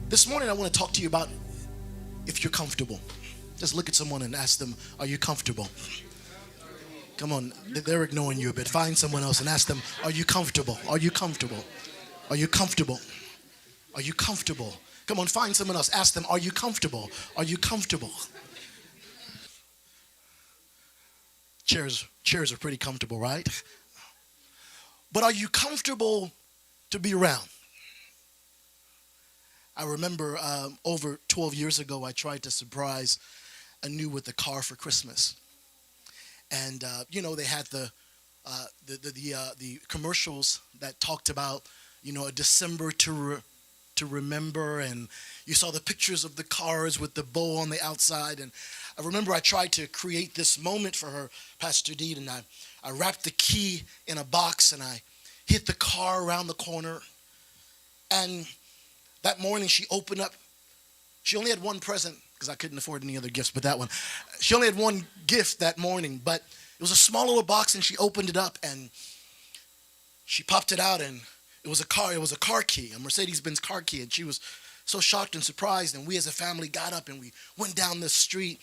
This morning I want to talk to you about if you're comfortable. Just look at someone and ask them, are you comfortable? Come on, they're ignoring you a bit. Find someone else and ask them, are you comfortable? Are you comfortable? Are you comfortable? Are you comfortable? Come on, find someone else. Ask them, are you comfortable? Are you comfortable? Chairs are pretty comfortable, right? But are you comfortable to be around? I remember over 12 years ago, I tried to surprise Anu with a car for Christmas. And, they had the commercials that talked about, a December to remember. And you saw the pictures of the cars with the bow on the outside. And I remember I tried to create this moment for her, Pastor Deed. And I wrapped the key in a box and I hit the car around the corner. And that morning she opened up. She only had one present because I couldn't afford any other gifts but that one. She only had one gift that morning, but it was a small little box and she opened it up and she popped it out and it was a car key, a Mercedes-Benz car key. And she was so shocked and surprised. And we as a family got up and we went down the street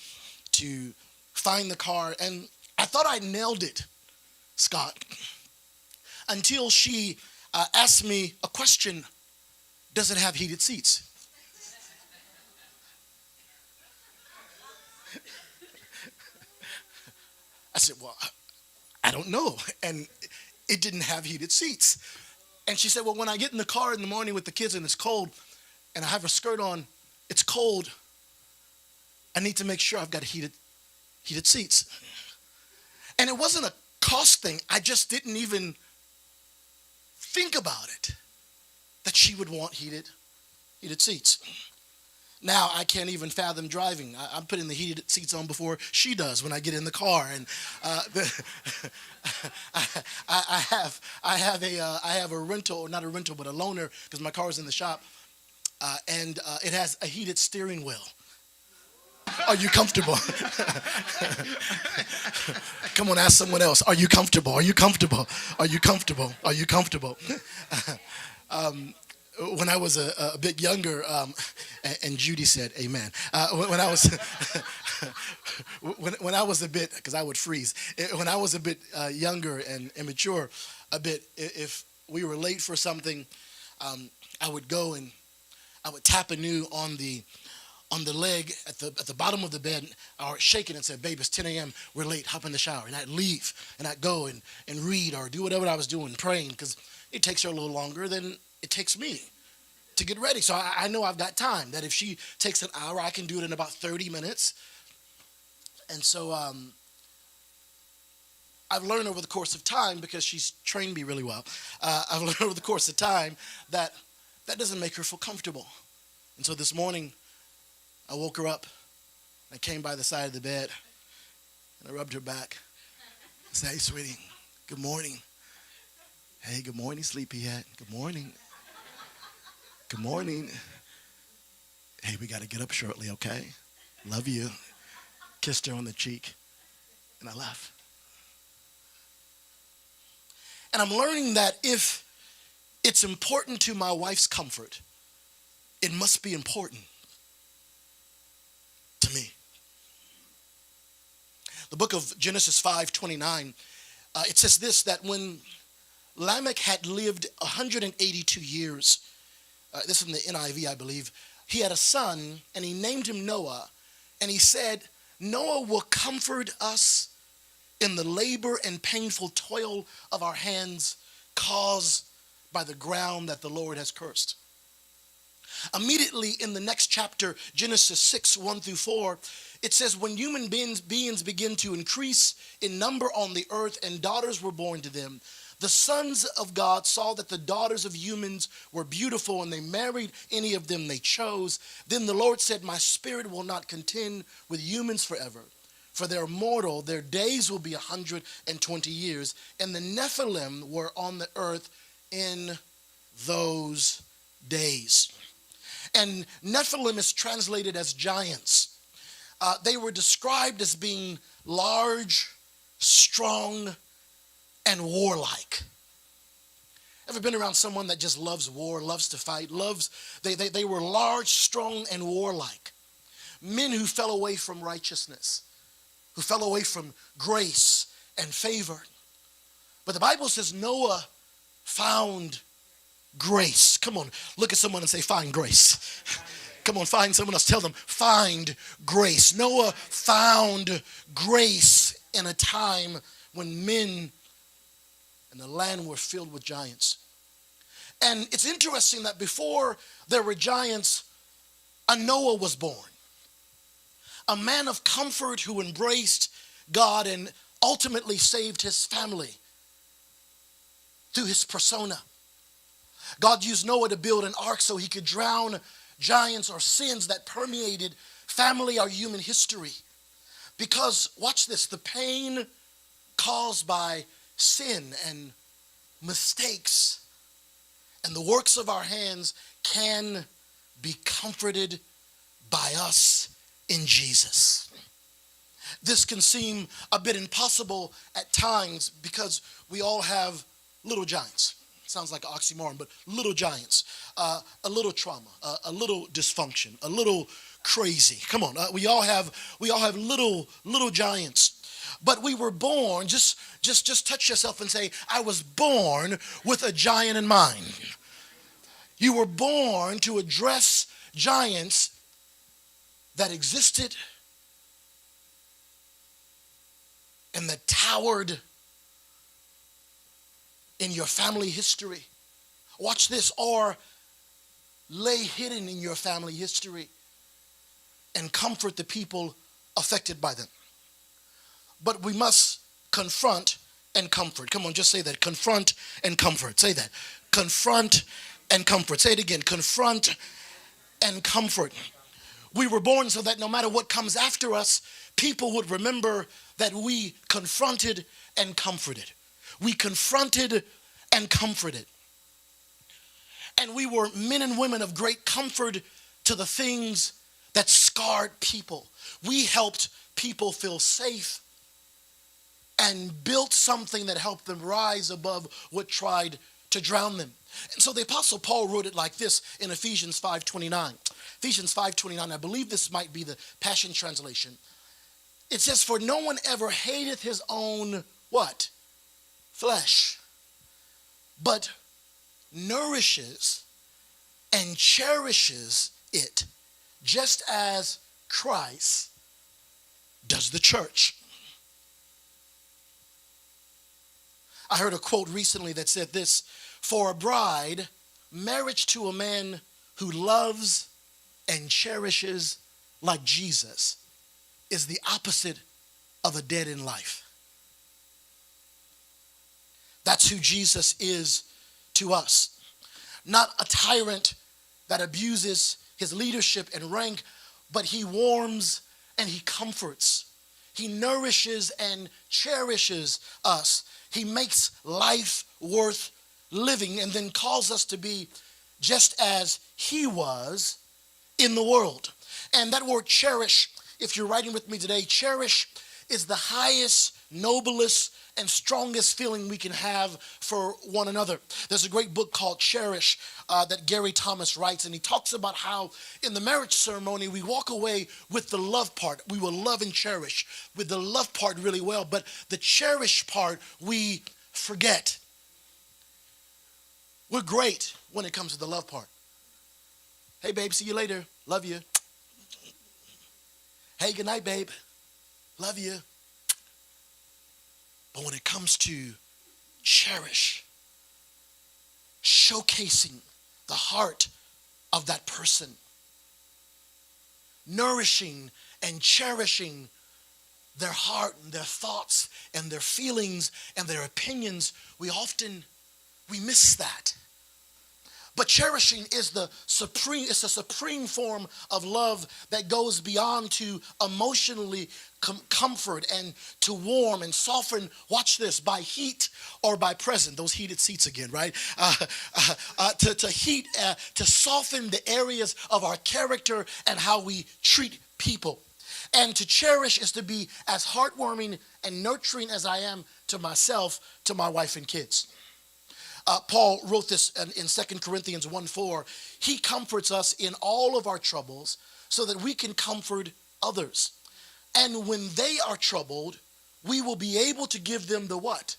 to find the car. And I thought I nailed it, Scott, until she asked me a question. Does it have heated seats? I said, well, I don't know. And it didn't have heated seats. And she said, well, when I get in the car in the morning with the kids and it's cold and I have a skirt on, it's cold. I need to make sure I've got heated seats. And it wasn't a cost thing. I just didn't even think about it, that she would want heated seats. Now I can't even fathom driving. I'm putting the heated seats on before she does when I get in the car. And I have a rental, not a rental, but a loaner because my car is in the shop, and it has a heated steering wheel. Are you comfortable? Come on, ask someone else. Are you comfortable? Are you comfortable? Are you comfortable? Are you comfortable? When I was a bit younger, and Judy said, "Amen." When I was when I was a bit, because I would freeze. When I was a bit younger and immature, a bit, if we were late for something, I would go and I would tap Anu on the leg at the bottom of the bed, or shake it and say, "Babe, it's 10 a.m. We're late. Hop in the shower." And I'd leave and I'd go and read or do whatever I was doing, praying, because it takes her a little longer than it takes me to get ready. So I know I've got time, that if she takes an hour, I can do it in about 30 minutes. And so I've learned over the course of time, because she's trained me really well, I've learned over the course of time that doesn't make her feel comfortable. And so this morning, I woke her up, I came by the side of the bed, and I rubbed her back. I said, "Hey, sweetie, good morning." "Hey, good morning, sleepyhead. Good morning. Good morning. Hey, we got to get up shortly, okay? Love you." Kissed her on the cheek, and I left. And I'm learning that if it's important to my wife's comfort, it must be important to me. The book of Genesis 5:29, it says this, that when Lamech had lived 182 years, this is in the NIV, I believe, he had a son, and he named him Noah, and he said, "Noah will comfort us in the labor and painful toil of our hands caused by the ground that the Lord has cursed." Immediately in the next chapter, Genesis 6:1-4, it says, when human beings begin to increase in number on the earth and daughters were born to them, the sons of God saw that the daughters of humans were beautiful, and they married any of them they chose. Then the Lord said, "My spirit will not contend with humans forever, for they're mortal. Their days will be 120 years. And the Nephilim were on the earth in those days." And Nephilim is translated as giants. They were described as being large, strong, and warlike. Ever been around someone that just loves war, loves to fight, they were large, strong, and warlike. Men who fell away from righteousness, who fell away from grace and favor. But the Bible says Noah found grace. Come on, look at someone and say, find grace. Come on, find someone else. Tell them, find grace. Noah found grace in a time when men and the land were filled with giants. And it's interesting that before there were giants, a Noah was born. A man of comfort who embraced God and ultimately saved his family through his persona. God used Noah to build an ark so he could drown giants or sins that permeated family or human history. Because, watch this, the pain caused by sin and mistakes and the works of our hands can be comforted by us in Jesus. This can seem a bit impossible at times because we all have little giants. Sounds like an oxymoron, but little giants, a little trauma, a little dysfunction, a little crazy. Come on, we all have little giants. But we were born, just touch yourself and say, I was born with a giant in mind. You were born to address giants that existed and that towered in your family history. Watch this, or lay hidden in your family history and comfort the people affected by them. But we must confront and comfort. Come on, just say that. Confront and comfort. Say that. Confront and comfort. Say it again. Confront and comfort. We were born so that no matter what comes after us, people would remember that we confronted and comforted. We confronted and comforted. And we were men and women of great comfort to the things that scarred people. We helped people feel safe and built something that helped them rise above what tried to drown them. And so the Apostle Paul wrote it like this in Ephesians 5:29. Ephesians 5:29, I believe this might be the Passion Translation. It says, for no one ever hateth his own, what? Flesh, but nourishes and cherishes it, just as Christ does the church. I heard a quote recently that said this, for a bride, marriage to a man who loves and cherishes like Jesus is the opposite of a dead-end life. That's who Jesus is to us. Not a tyrant that abuses his leadership and rank, but he warms and he comforts. He nourishes and cherishes us. He makes life worth living and then calls us to be just as he was in the world. And that word cherish, if you're writing with me today, cherish is the highest, noblest, and strongest feeling we can have for one another. There's a great book called Cherish that Gary Thomas writes, and he talks about how in the marriage ceremony we walk away with the love part. We will love and cherish with the love part really well, but the cherish part we forget. We're great when it comes to the love part. Hey babe, see you later. Love you. Hey, good night, babe. Love you. But when it comes to cherish, showcasing the heart of that person, nourishing and cherishing their heart and their thoughts and their feelings and their opinions, we miss that. But cherishing is it's a supreme form of love that goes beyond to emotionally comfort and to warm and soften, watch this, by heat or by present. Those heated seats again, right? To soften the areas of our character and how we treat people. And to cherish is to be as heartwarming and nurturing as I am to myself, to my wife and kids. Paul wrote this in 2 Corinthians 1:4. He comforts us in all of our troubles so that we can comfort others. And when they are troubled, we will be able to give them the what?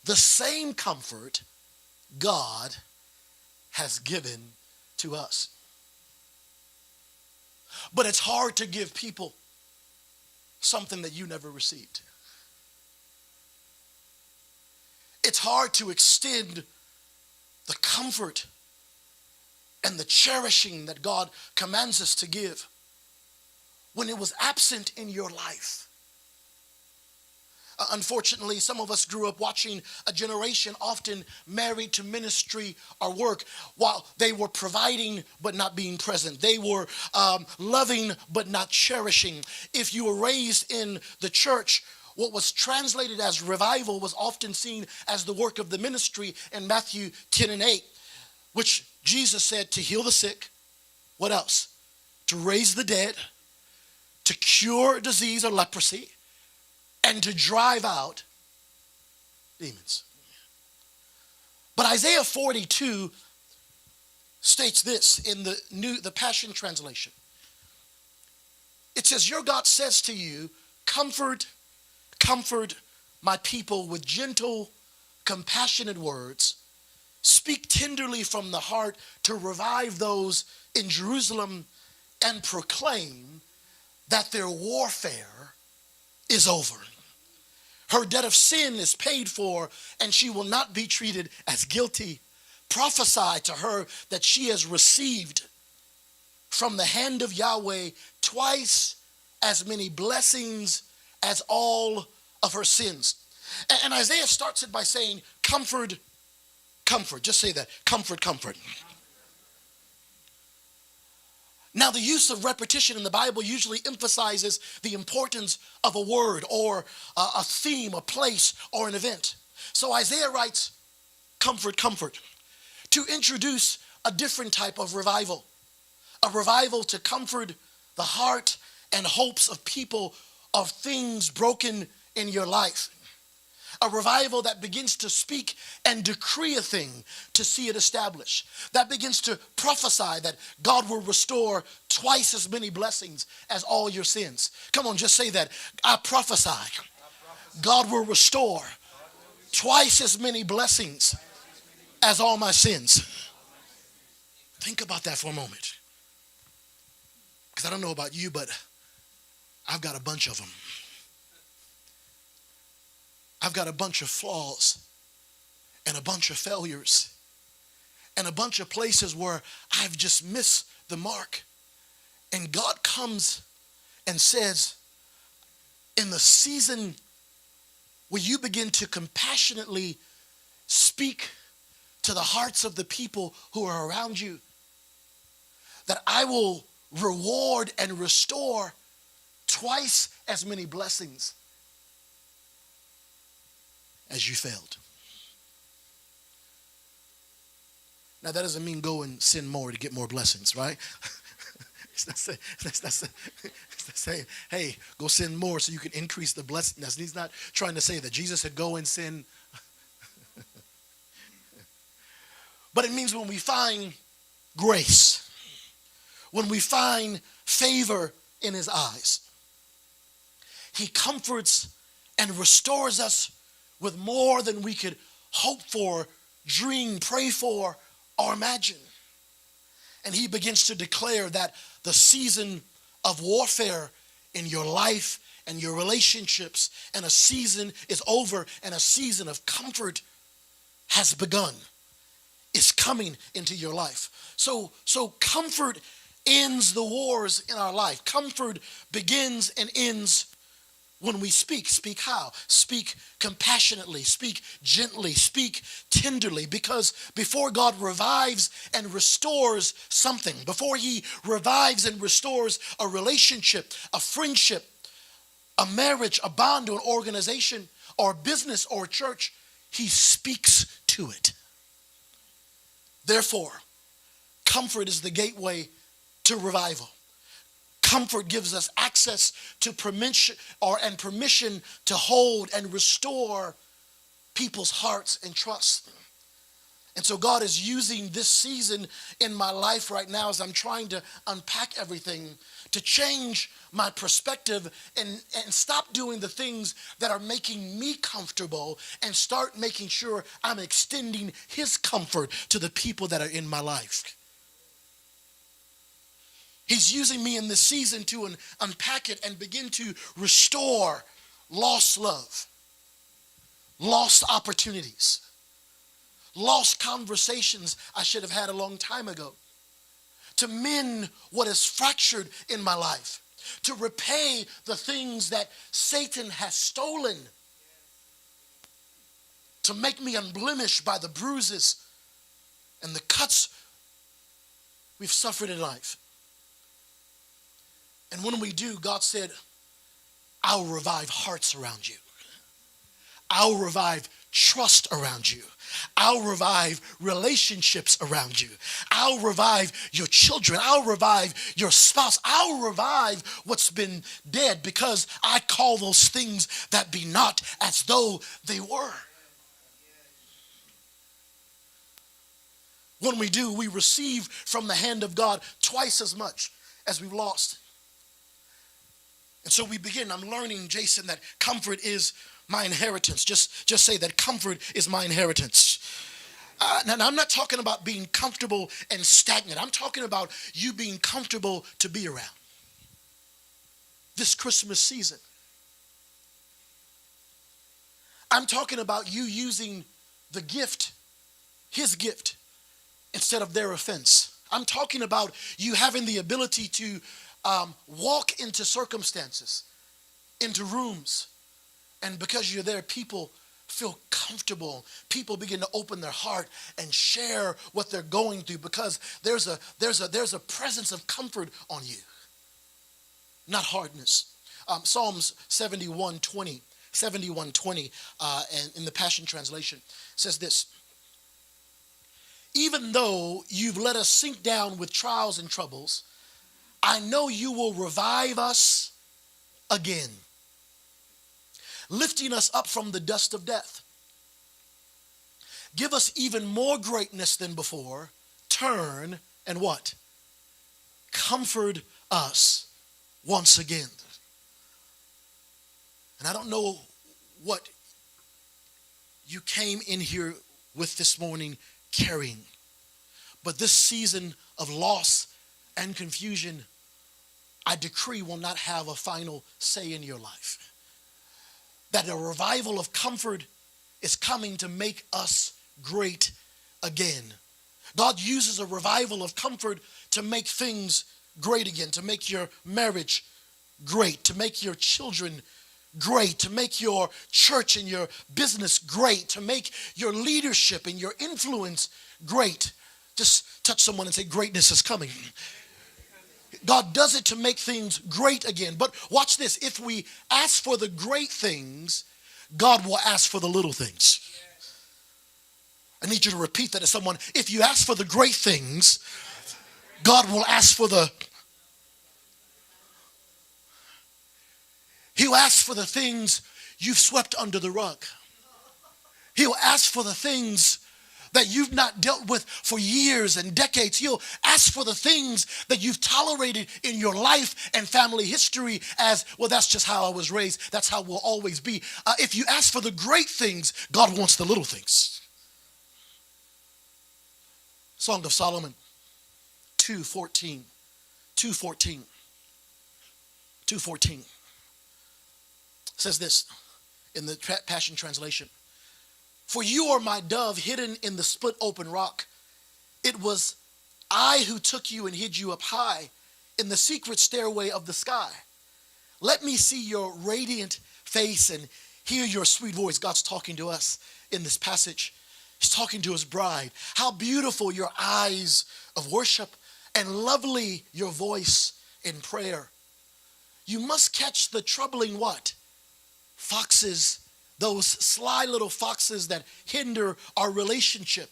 The same comfort God has given to us. But it's hard to give people something that you never received. It's hard to extend the comfort and the cherishing that God commands us to give when it was absent in your life. Unfortunately, some of us grew up watching a generation often married to ministry or work while they were providing but not being present. They were loving but not cherishing. If you were raised in the church, what was translated as revival was often seen as the work of the ministry in Matthew 10:8, which Jesus said to heal the sick. What else? To raise the dead, to cure disease or leprosy, and to drive out demons. But Isaiah 42 states this in the Passion Translation. It says, your God says to you, comfort my people with gentle, compassionate words. Speak tenderly from the heart to revive those in Jerusalem and proclaim that their warfare is over. Her debt of sin is paid for, and she will not be treated as guilty. Prophesy to her that she has received from the hand of Yahweh twice as many blessings as all of her sins. And Isaiah starts it by saying, comfort, comfort. Just say that. Comfort, comfort. Now, the use of repetition in the Bible usually emphasizes the importance of a word or a theme, a place, or an event. So Isaiah writes, comfort, comfort, to introduce a different type of revival. A revival to comfort the heart and hopes of people of things broken in your life. A revival that begins to speak and decree a thing to see it established. That begins to prophesy that God will restore twice as many blessings as all your sins. Come on, just say that. I prophesy. God will restore twice as many blessings as all my sins. Think about that for a moment. Because I don't know about you, but I've got a bunch of them. I've got a bunch of flaws and a bunch of failures and a bunch of places where I've just missed the mark. And God comes and says, in the season where you begin to compassionately speak to the hearts of the people who are around you, that I will reward and restore twice as many blessings as you failed. Now, that doesn't mean go and sin more to get more blessings, right? It's not saying, hey, go sin more so you can increase the blessings. He's not trying to say that. Jesus said, go and sin. But it means when we find grace, when we find favor in his eyes, he comforts and restores us with more than we could hope for, dream, pray for, or imagine. And he begins to declare that the season of warfare in your life and your relationships and a season is over and a season of comfort has begun. It's coming into your life. So comfort ends the wars in our life. Comfort begins and ends when we speak. Speak how? Speak compassionately, speak gently, speak tenderly, because before God revives and restores something, before he revives and restores a relationship, a friendship, a marriage, a bond, or an organization, or a business, or a church, he speaks to it. Therefore, comfort is the gateway to revival. Comfort gives us access to permission to hold and restore people's hearts and trust. And so God is using this season in my life right now as I'm trying to unpack everything to change my perspective and stop doing the things that are making me comfortable and start making sure I'm extending his comfort to the people that are in my life. He's using me in this season to unpack it and begin to restore lost love, lost opportunities, lost conversations I should have had a long time ago, to mend what is fractured in my life, to repay the things that Satan has stolen, to make me unblemished by the bruises and the cuts we've suffered in life. And when we do, God said, I'll revive hearts around you. I'll revive trust around you. I'll revive relationships around you. I'll revive your children. I'll revive your spouse. I'll revive what's been dead, because I call those things that be not as though they were. When we do, we receive from the hand of God twice as much as we've lost. And so we begin. I'm learning, Jason, that comfort is my inheritance. Just say that comfort is my inheritance. Now, I'm not talking about being comfortable and stagnant. I'm talking about you being comfortable to be around. This Christmas season, I'm talking about you using the gift, his gift, instead of their offense. I'm talking about you having the ability to walk into circumstances, into rooms, and because you're there, people feel comfortable. People begin to open their heart and share what they're going through, because there's a presence of comfort on you, not hardness. Psalms 71:20, and in the Passion Translation says this: even though you've let us sink down with trials and troubles, I know you will revive us again, lifting us up from the dust of death. Give us even more greatness than before. Turn and what? Comfort us once again. And I don't know what you came in here with this morning carrying, but this season of loss and confusion, I decree, will not have a final say in your life. That a revival of comfort is coming to make us great again. God uses a revival of comfort to make things great again, to make your marriage great, to make your children great, to make your church and your business great, to make your leadership and your influence great. Just touch someone and say, greatness is coming. God does it to make things great again. But watch this. If we ask for the great things, God will ask for the little things. I need you to repeat that to someone. If you ask for the great things, God will ask for the... He'll ask for the things you've swept under the rug. He'll ask for the things that you've not dealt with for years and decades. He'll ask for the things that you've tolerated in your life and family history as, well, that's just how I was raised. That's how we'll always be. If you ask for the great things, God wants the little things. Song of Solomon 2:14. 2:14 says this in the Passion Translation: for you are my dove hidden in the split open rock. It was I who took you and hid you up high in the secret stairway of the sky. Let me see your radiant face and hear your sweet voice. God's talking to us in this passage. He's talking to his bride. How beautiful your eyes of worship and lovely your voice in prayer. You must catch the troubling what? Foxes, those sly little foxes that hinder our relationship.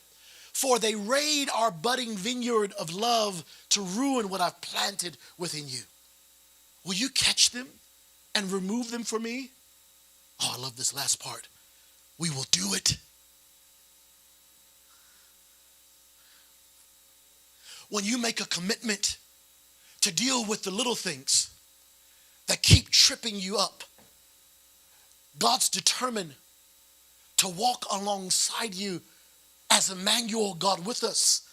For they raid our budding vineyard of love to ruin what I've planted within you. Will you catch them and remove them for me? Oh, I love this last part. We will do it. when you make a commitment to deal with the little things that keep tripping you up, God's determined to walk alongside you as Emmanuel, God with us,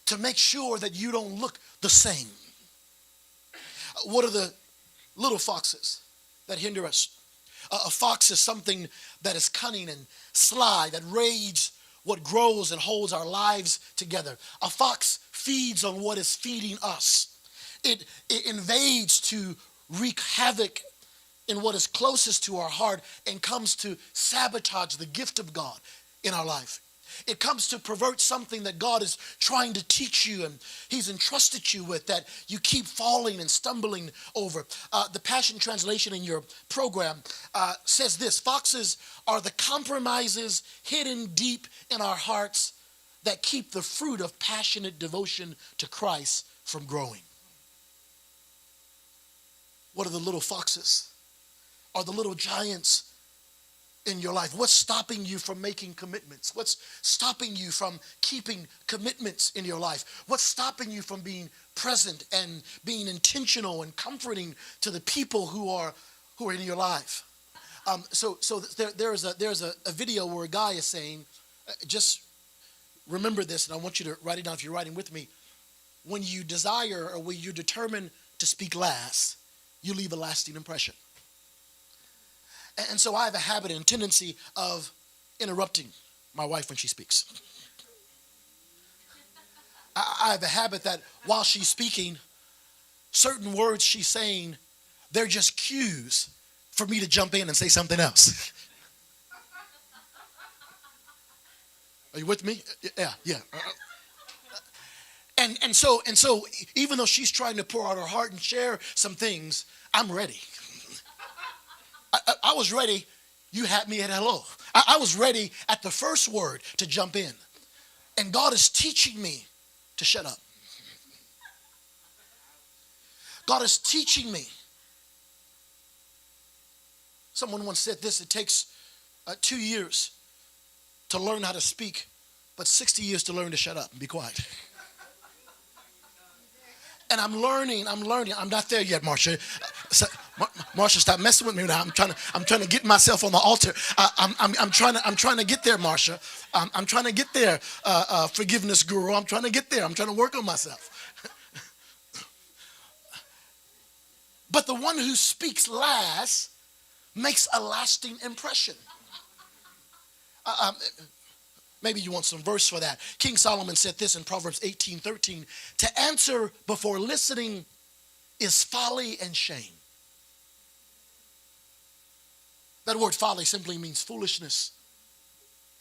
to make sure that you don't look the same. What are the little foxes that hinder us? A fox is something that is cunning and sly, that raids what grows and holds our lives together. A fox feeds on what is feeding us. It invades to wreak havoc in what is closest to our heart and comes to sabotage the gift of God in our life. It comes to pervert something that God is trying to teach you and he's entrusted you with, that you keep falling and stumbling over. The Passion Translation in your program says this: foxes are the compromises hidden deep in our hearts that keep the fruit of passionate devotion to Christ from growing. What are the little foxes? Are the little giants in your life? What's stopping you from making commitments? What's stopping you from keeping commitments in your life? What's stopping you from being present and being intentional and comforting to the people who are in your life? So there's a video where a guy is saying, just remember this, and I want you to write it down if you're writing with me. When you desire or when you're determined to speak last, you leave a lasting impression. And so I have a habit and tendency of interrupting my wife when she speaks. I have a habit that while she's speaking, certain words she's saying, they're just cues for me to jump in and say something else. Are you with me? Yeah. And so even though she's trying to pour out her heart and share some things, I'm ready. I was ready. You had me at hello. I was ready at the first word to jump in. And God is teaching me to shut up. God is teaching me. Someone once said this: it takes 2 years to learn how to speak, but 60 years to learn to shut up and be quiet. And I'm learning. I'm not there yet, Marcia. Marcia, stop messing with me now. I'm trying to get myself on the altar. I'm trying to get there, Marcia. I'm trying to get there, forgiveness guru. I'm trying to get there. I'm trying to work on myself. But the one who speaks last makes a lasting impression. Maybe you want some verse for that. King Solomon said this in Proverbs 18:13: to answer before listening is folly and shame. That word folly simply means foolishness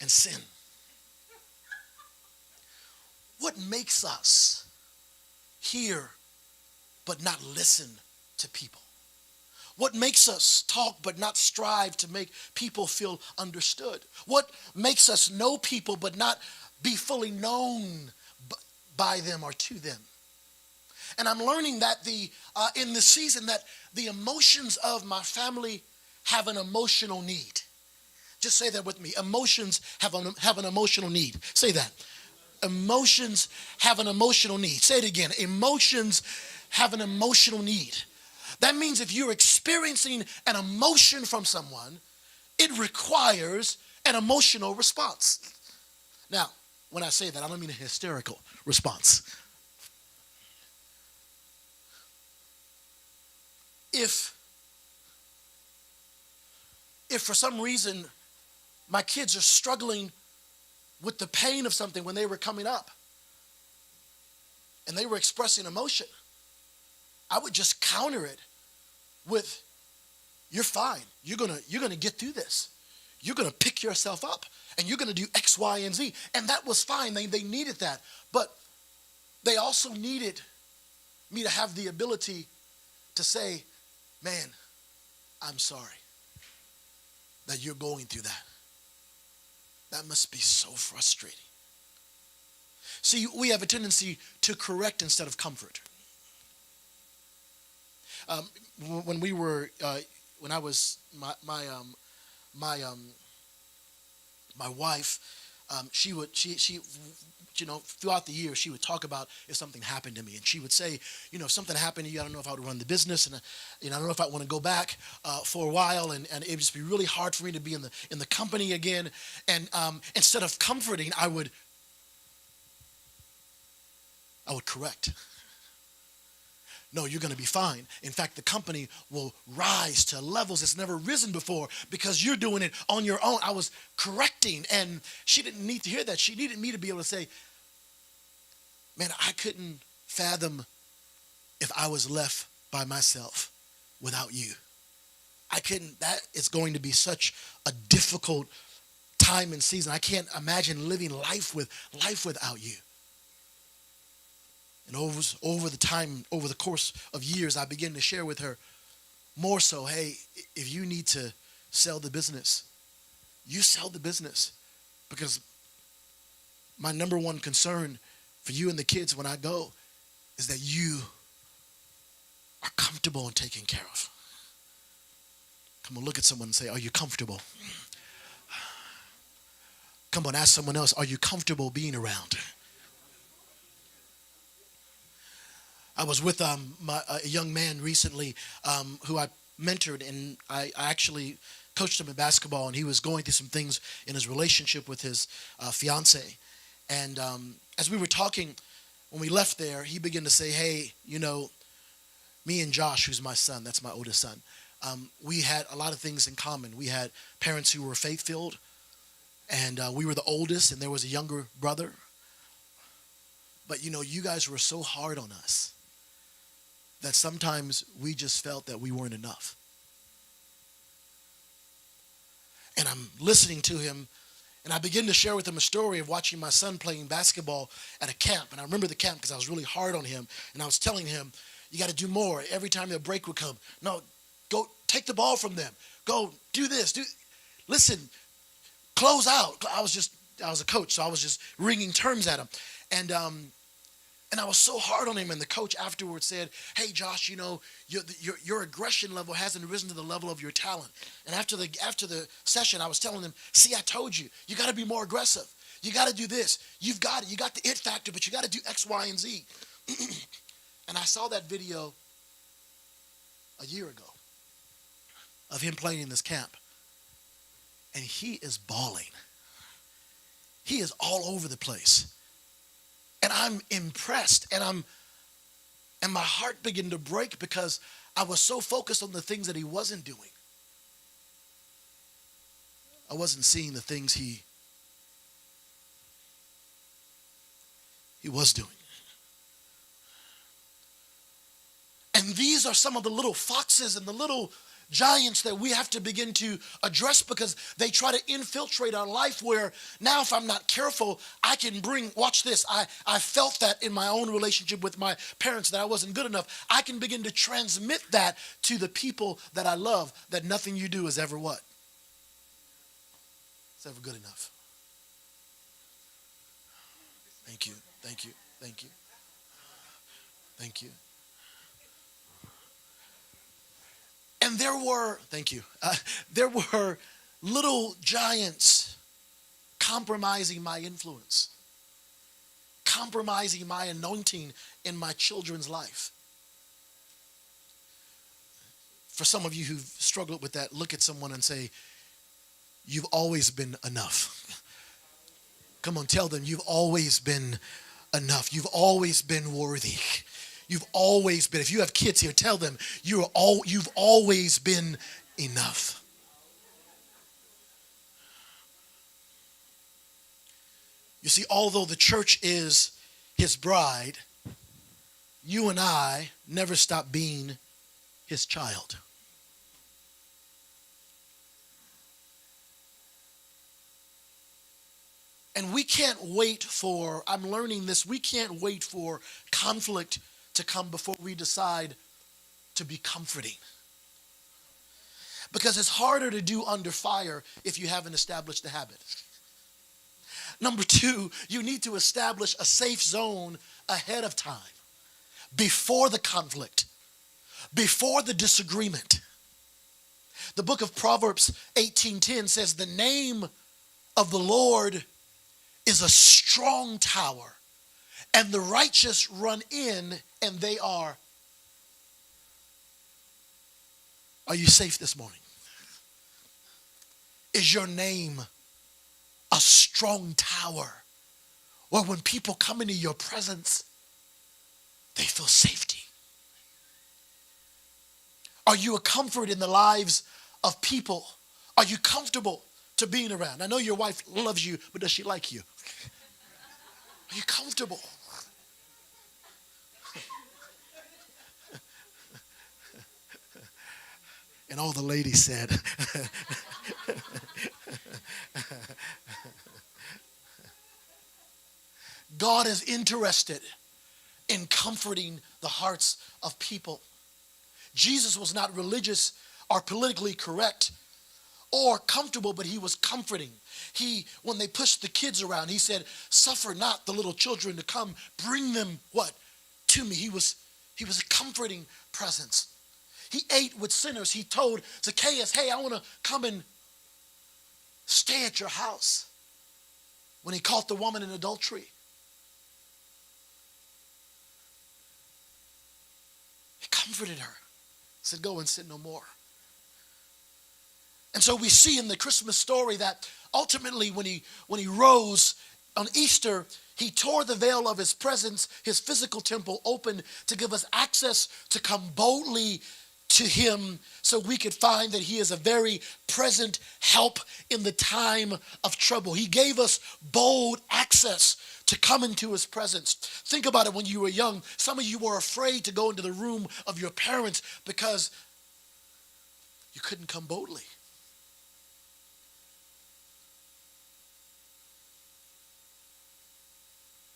and sin. What makes us hear but not listen to people? What makes us talk but not strive to make people feel understood? What makes us know people but not be fully known by them or to them? And I'm learning that in this season that the emotions of my family have an emotional need. Just say that with me. Emotions have an emotional need. Say that. Emotions have an emotional need. Say it again. Emotions have an emotional need. That means if you're experiencing an emotion from someone, it requires an emotional response. Now, when I say that, I don't mean a hysterical response. If for some reason my kids are struggling with the pain of something when they were coming up and they were expressing emotion, I would just counter it with, you're fine. You're gonna get through this. You're gonna pick yourself up and you're gonna do X, Y, and Z. And that was fine. They needed that. But they also needed me to have the ability to say, man, I'm sorry that you're going through that. That must be so frustrating. See, we have a tendency to correct instead of comfort. When I was my wife, throughout the year, she would talk about if something happened to me. And she would say, if something happened to you, I don't know if I would run the business. And, I don't know if I want to go back for a while. And it would just be really hard for me to be in the company again. And instead of comforting, I would correct. No, you're going to be fine. In fact, the company will rise to levels it's never risen before because you're doing it on your own. I was correcting, and she didn't need to hear that. She needed me to be able to say, man, I couldn't fathom if I was left by myself without you. I couldn't. That is going to be such a difficult time and season. I can't imagine living life without you. And over the course of years, I began to share with her more so, hey, if you need to sell the business, you sell the business. Because my number one concern for you and the kids when I go is that you are comfortable and taken care of. Come on, look at someone and say, are you comfortable? Come on, ask someone else, are you comfortable being around? I was with a young man recently who I mentored, and I actually coached him in basketball, and he was going through some things in his relationship with his fiance. And as we were talking, when we left there, he began to say, hey, me and Josh, who's my son, that's my oldest son, we had a lot of things in common. We had parents who were faith-filled, and we were the oldest, and there was a younger brother. But, you guys were so hard on us that sometimes we just felt that we weren't enough. And I'm listening to him, and I begin to share with him a story of watching my son playing basketball at a camp. And I remember the camp because I was really hard on him. And I was telling him, you got to do more. Every time the break would come, no, go take the ball from them. Go do this. Listen, close out. I was a coach, so I was just ringing terms at him. And I was so hard on him, and the coach afterwards said, hey, Josh, your aggression level hasn't risen to the level of your talent. And after the session, I was telling him, see, I told you, you got to be more aggressive. You got to do this. You've got it. You got the it factor, but you got to do X, Y, and Z. And I saw that video a year ago of him playing in this camp. And he is bawling. He is all over the place. And I'm impressed, and my heart began to break because I was so focused on the things that he wasn't doing. I wasn't seeing the things he was doing. And these are some of the little foxes and the little giants that we have to begin to address because they try to infiltrate our life where now if I'm not careful, I can watch this. I felt that in my own relationship with my parents that I wasn't good enough. I can begin to transmit that to the people that I love, that nothing you do is ever what? It's ever good enough. Thank you, thank you, thank you, thank you. And there were little giants compromising my influence, compromising my anointing in my children's life. For some of you who've struggled with that, look at someone and say, you've always been enough. Come on, tell them you've always been enough. You've always been worthy. You've always been. If you have kids here, tell them you've always been enough. You see, although the church is his bride, you and I never stop being his child. And we can't wait for, I'm learning this, we can't wait for conflict to come before we decide to be comforting. Because it's harder to do under fire if you haven't established the habit. Number two, you need to establish a safe zone ahead of time, before the conflict, before the disagreement. The book of Proverbs 18:10 says, the name of the Lord is a strong tower, and the righteous run in, and they are. Are you safe this morning? Is your name a strong tower where when people come into your presence, they feel safety? Are you a comfort in the lives of people? Are you comfortable to being around? I know your wife loves you, but does she like you? Are you comfortable? And all the ladies said, God is interested in comforting the hearts of people. Jesus was not religious or politically correct or comfortable, but he was comforting. When they pushed the kids around, he said, suffer not the little children to come, bring them what? To me. He was a comforting presence. He ate with sinners. He told Zacchaeus, hey, I want to come and stay at your house. When he caught the woman in adultery, he comforted her. Said, go and sin no more. And so we see in the Christmas story that ultimately when he rose on Easter, he tore the veil of his presence, his physical temple open to give us access to come boldly to him so we could find that he is a very present help in the time of trouble. He gave us bold access to come into his presence. Think about it when you were young. Some of you were afraid to go into the room of your parents because you couldn't come boldly.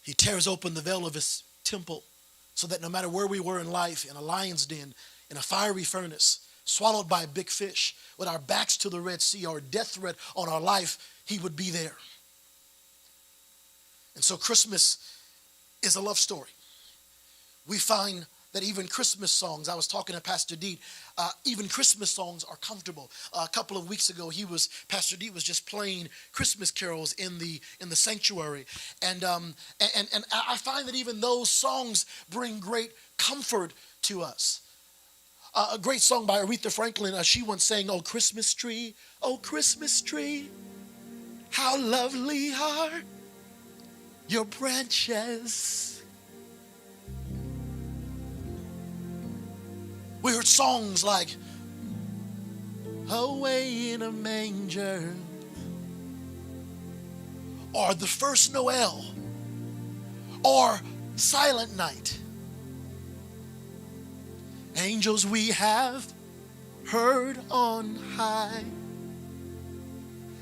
He tears open the veil of his temple so that no matter where we were in life, in a lion's den, in a fiery furnace, swallowed by a big fish, with our backs to the Red Sea or death threat on our life, he would be there. And so Christmas is a love story. We find that even Christmas songs, I was talking to Pastor Deet, even Christmas songs are comfortable. A couple of weeks ago, Pastor Deet was just playing Christmas carols in the sanctuary. And I find that even those songs bring great comfort to us. A great song by Aretha Franklin, she once sang, oh Christmas tree, how lovely are your branches. We heard songs like, away in a manger, or the first Noel, or Silent Night. Angels we have heard on high.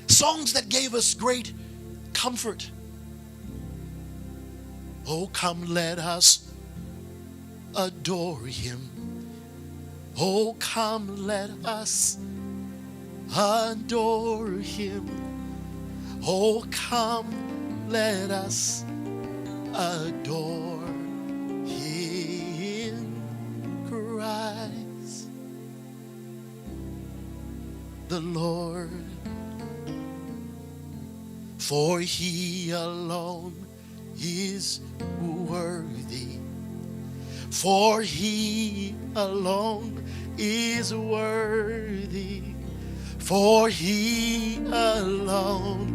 Songs that gave us great comfort. Oh, come let us adore him. Oh, come let us adore him. Oh, come let us adore him. Christ the Lord, for he alone is worthy. For he alone is worthy. For he alone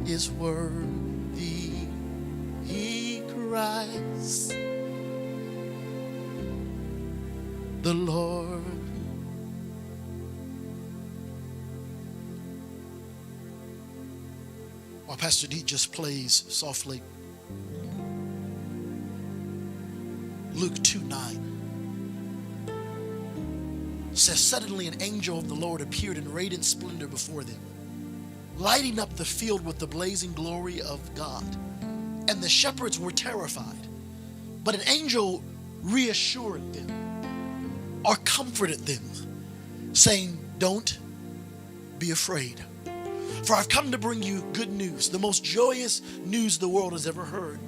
is worthy. He Christ the Lord. While Pastor D just plays softly, Luke 2:9 says, suddenly an angel of the Lord appeared in radiant splendor before them, lighting up the field with the blazing glory of God. And the shepherds were terrified. But an angel reassured them or comforted them, saying, don't be afraid. For I've come to bring you good news, the most joyous news the world has ever heard.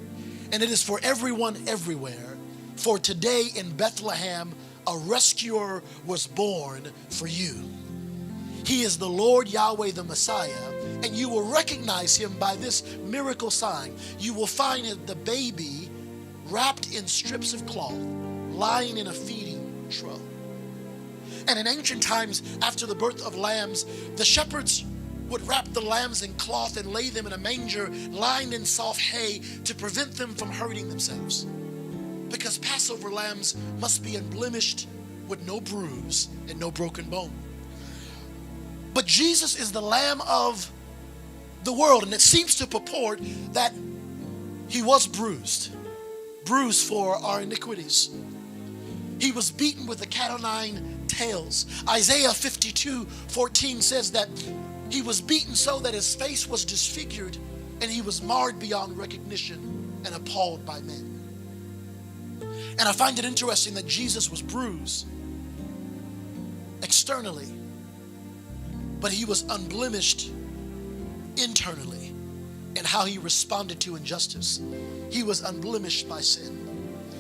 And it is for everyone everywhere. For today in Bethlehem, a rescuer was born for you. He is the Lord Yahweh, the Messiah, and you will recognize him by this miracle sign. You will find the baby wrapped in strips of cloth, lying in a feeding trough. And in ancient times, after the birth of lambs, the shepherds would wrap the lambs in cloth and lay them in a manger lined in soft hay to prevent them from hurting themselves. Because Passover lambs must be unblemished with no bruise and no broken bone. But Jesus is the Lamb of the world, and it seems to purport that he was bruised for our iniquities. He was beaten with a cat o' nine tails. Isaiah 52:14 says that he was beaten so that his face was disfigured and he was marred beyond recognition and appalled by men. And I find it interesting that Jesus was bruised externally, but he was unblemished internally in how he responded to injustice. He was unblemished by sin.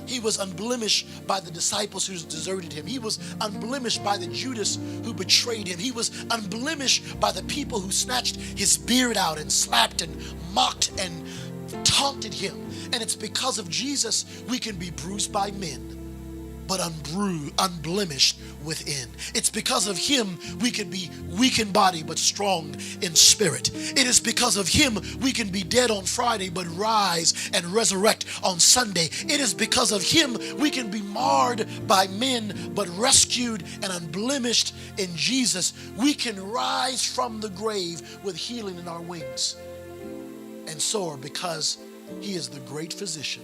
He was unblemished by the disciples who deserted him. He was unblemished by the Judas who betrayed him. He was unblemished by the people who snatched his beard out and slapped and mocked and taunted him. And it's because of Jesus we can be bruised by men, but unblemished within. It's because of him we can be weak in body but strong in spirit. It is because of him we can be dead on Friday but rise and resurrect on Sunday. It is because of him we can be marred by men but rescued and unblemished in Jesus. We can rise from the grave with healing in our wings and soar because he is the great physician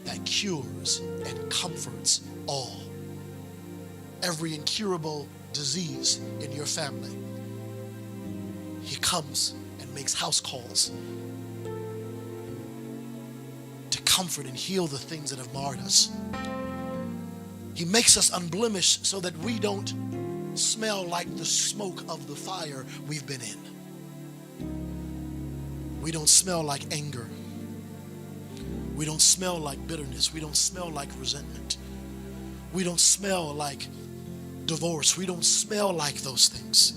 that cures and comforts all. Every incurable disease in your family, he comes and makes house calls to comfort and heal the things that have marred us. He makes us unblemished so that we don't smell like the smoke of the fire we've been in. We don't smell like anger. We don't smell like bitterness. We don't smell like resentment. We don't smell like divorce. We don't smell like those things.